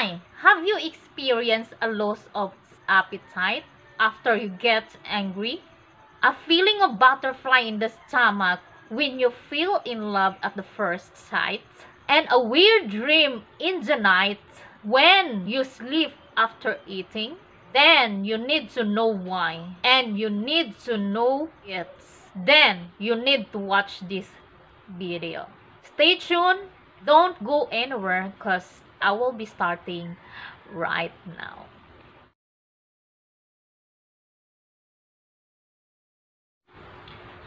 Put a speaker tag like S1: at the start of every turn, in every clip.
S1: Hi, have you experienced a loss of appetite after you get angry? A feeling of butterfly in the stomach when you feel in love at the first sight? And a weird dream in the night when you sleep after eating? Then you need to know why, and you need to know it. Then you need to watch this video. Stay tuned, don't go anywhere because I will be starting right now.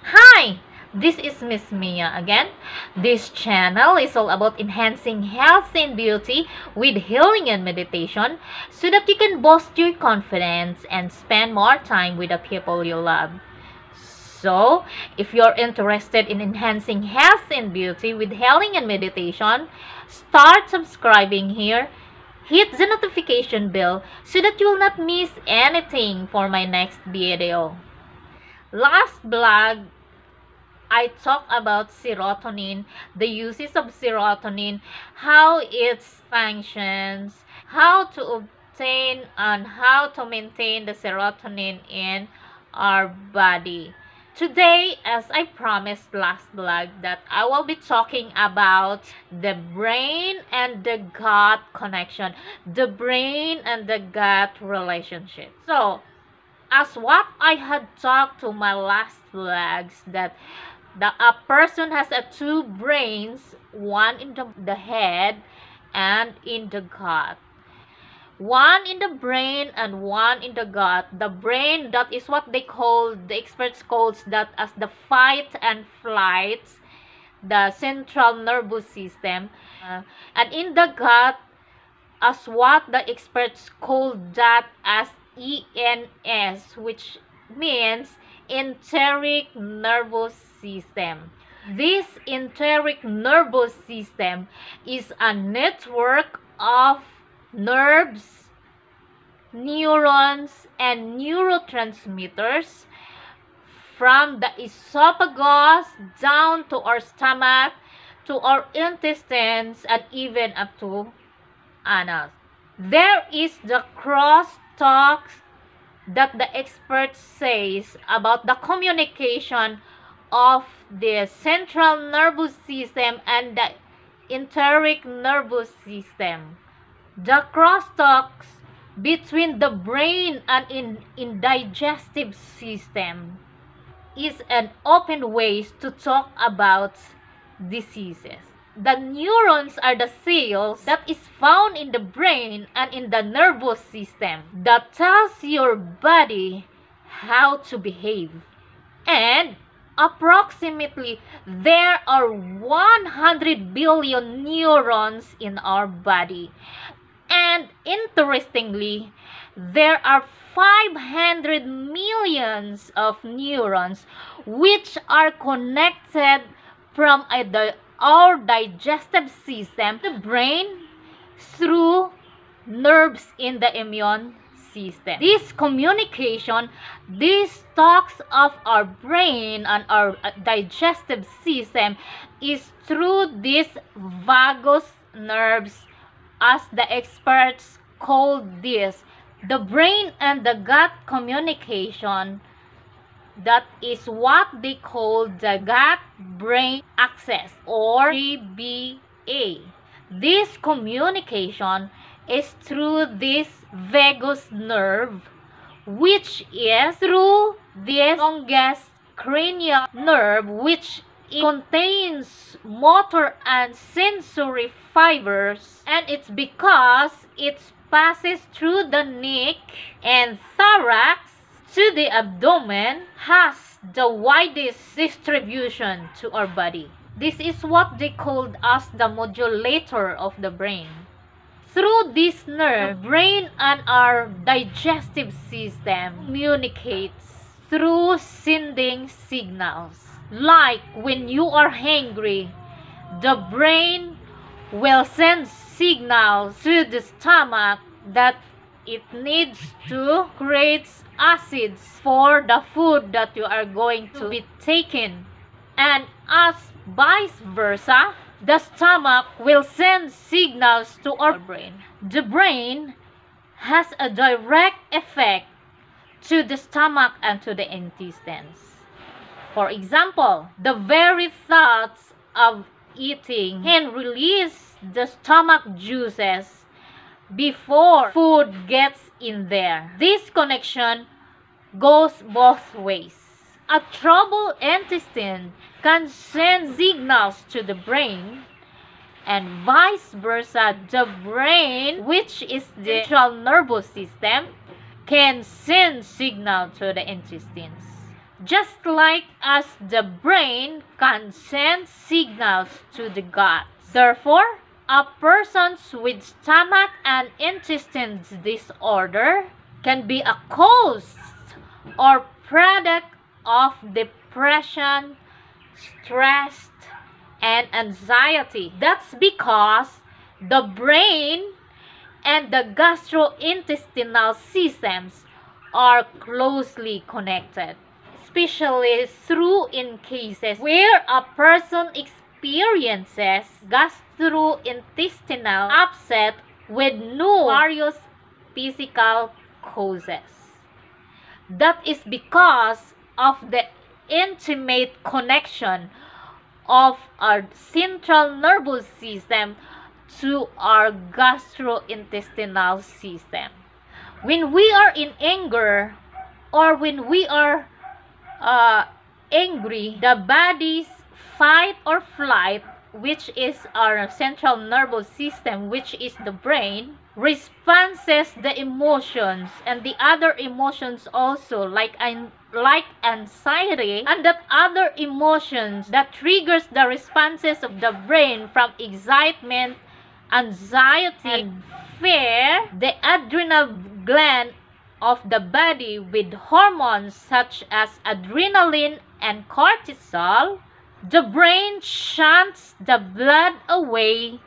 S1: Hi, this is Miss Mia again. This channel is all about enhancing health and beauty with healing and meditation so that you can boost your confidence and spend more time with the people you love. So, if you're interested in enhancing health and beauty with healing and meditation, start subscribing here. Hit the notification bell so that you will not miss anything for my next video. Last vlog, I talked about serotonin, the uses of serotonin, how it functions, how to obtain and how to maintain the serotonin in our body. Today, as I promised last vlog, that I will be talking about the brain and the gut connection, the brain and the gut relationship. So, as what I had talked to my last vlogs, that a person has two brains, one in the head and in the gut. One in the brain and one in the gut. The brain, that is what they call, the experts calls that as the fight and flight, the central nervous system. And in the gut, as what the experts call that as ENS, which means enteric nervous system. This enteric nervous system is a network of nerves, neurons, and neurotransmitters from the esophagus down to our stomach, to our intestines, and even up to anus. There is the crosstalk that the expert says about the communication of the central nervous system and the enteric nervous system. The crosstalks between the brain and in digestive system is an open way to talk about diseases. The neurons are the cells that is found in the brain and in the nervous system that tells your body how to behave. And approximately there are 100 billion neurons in our body. And interestingly, there are 500 millions of neurons which are connected from our digestive system, the brain, through nerves in the immune system. This communication, these talks of our brain and our digestive system is through these vagus nerves, as the experts call this. The brain and the gut communication, that is what they call the gut-brain axis, or GBA. This communication is through this vagus nerve, which is through this longest cranial nerve, which contains motor and sensory fibers, and it's because it passes through the neck and thorax to the abdomen, has the widest distribution to our body. This is what they called as the modulator of the brain. Through this nerve, the brain and our digestive system communicates through sending signals. Like when you are hungry, the brain will send signals to the stomach that it needs to create acids for the food that you are going to be taken. And as vice versa, the stomach will send signals to our brain. The brain has a direct effect to the stomach and to the intestines. For example, the very thoughts of eating can release the stomach juices before food gets in there. This connection goes both ways. A troubled intestine can send signals to the brain, and vice versa. The brain, which is the central nervous system, can send signal to the intestines. Just like as the brain can send signals to the gut. Therefore, a person with stomach and intestines disorder can be a cause or product of depression, stress, and anxiety. That's because the brain and the gastrointestinal systems are closely connected, especially through in cases where a person experiences gastrointestinal upset with no various physical causes. That is because of the intimate connection of our central nervous system to our gastrointestinal system. When we are in anger or when we are angry, the body's fight or flight, which is our central nervous system, which is the brain, responses the emotions and the other emotions also, like anxiety, and that other emotions that triggers the responses of the brain from excitement, anxiety, and fear. The adrenal gland of the body with hormones such as adrenaline and cortisol, the brain shunts the blood away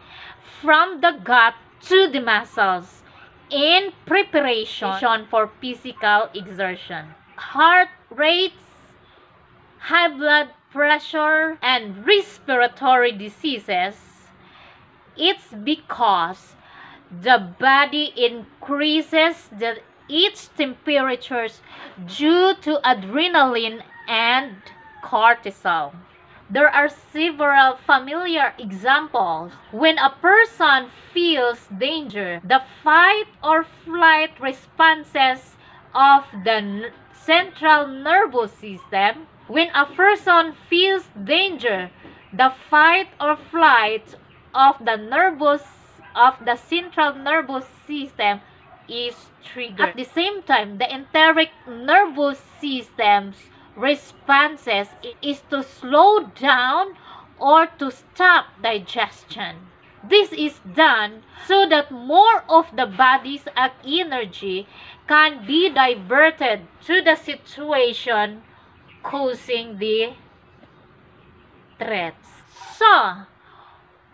S1: from the gut to the muscles in preparation for physical exertion. Heart rates, high blood pressure, and respiratory diseases, it's because the body increases its temperatures due to adrenaline and cortisol. There are several familiar examples. When a person feels danger, the fight or flight responses of the central nervous system. When a person feels danger, the fight or flight of the central nervous system is triggered. At the same time, the enteric nervous system's responses is to slow down or to stop digestion. This is done so that more of the body's energy can be diverted to the situation causing the threats. So,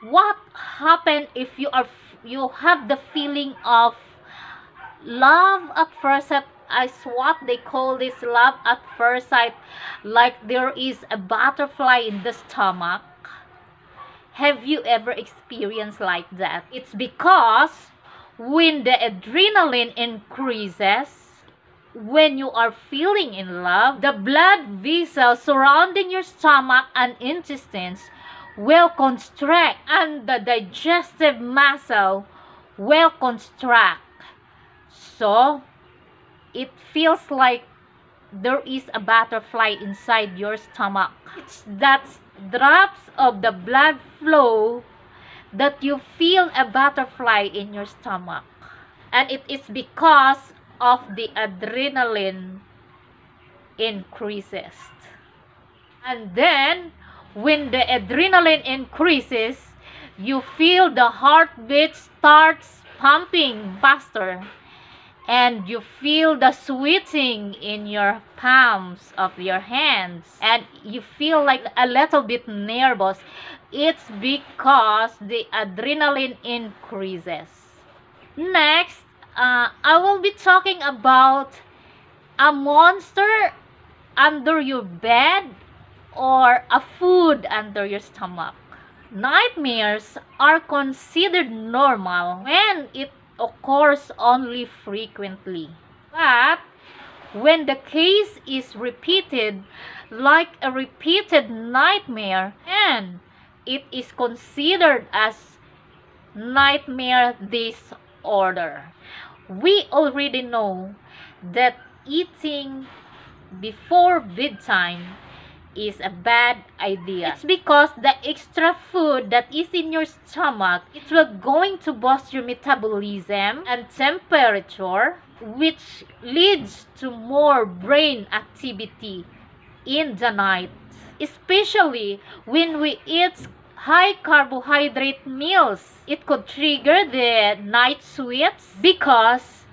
S1: what happens if you have the feeling of love at first sight? As what they call this love at first sight, like there is a butterfly in the stomach. Have you ever experienced like that? It's because when the adrenaline increases, when you are feeling in love, the blood vessels surrounding your stomach and intestines will constrict, and the digestive muscle will constrict. So it feels like there is a butterfly inside your stomach. It's that drops of the blood flow that you feel a butterfly in your stomach. And it is because of the adrenaline increases. And then, when the adrenaline increases, you feel the heartbeat starts pumping faster. And you feel the sweating in your palms of your hands. And you feel like a little bit nervous. It's because the adrenaline increases. Next, I will be talking about a monster under your bed or a food under your stomach. Nightmares are considered normal when it occurs only frequently. But when the case is repeated, like a repeated nightmare, and it is considered as nightmare disorder. We already know that eating before bedtime is a bad idea. It's because the extra food that is in your stomach, it will going to boost your metabolism and temperature, which leads to more brain activity in the night, especially when we eat high carbohydrate meals. It could trigger the night sweats because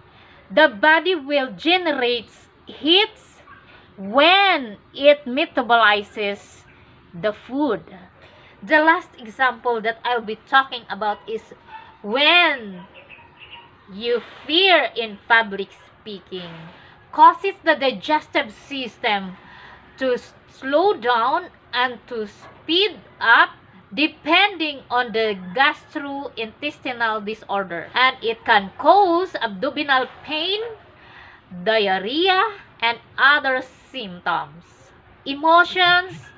S1: the body will generate heat when it metabolizes the food. The last example that I'll be talking about is when you fear in public speaking, causes the digestive system to slow down and to speed up depending on the gastrointestinal disorder, and it can cause abdominal pain, diarrhea, and other symptoms. Emotions,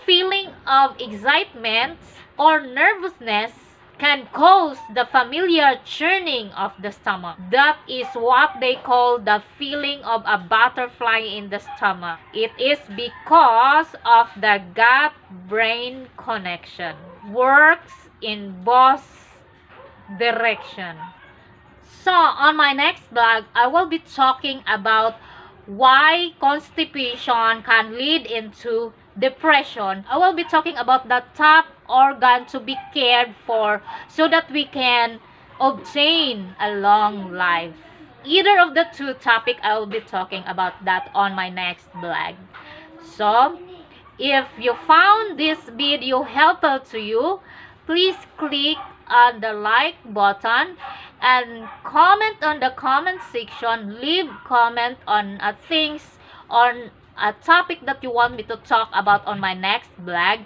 S1: feeling of excitement or nervousness can cause the familiar churning of the stomach. That is what they call the feeling of a butterfly in the stomach. It is because of the gut-brain connection. Works in both directions. So, on my next blog, I will be talking about why constipation can lead into depression. I will be talking about the top organ to be cared for so that we can obtain a long life. Either of the two topics, I will be talking about that on my next blog. So, if you found this video helpful to you, please click on the like button and comment on the comment section. Leave comment on things on a topic that you want me to talk about on my next blog.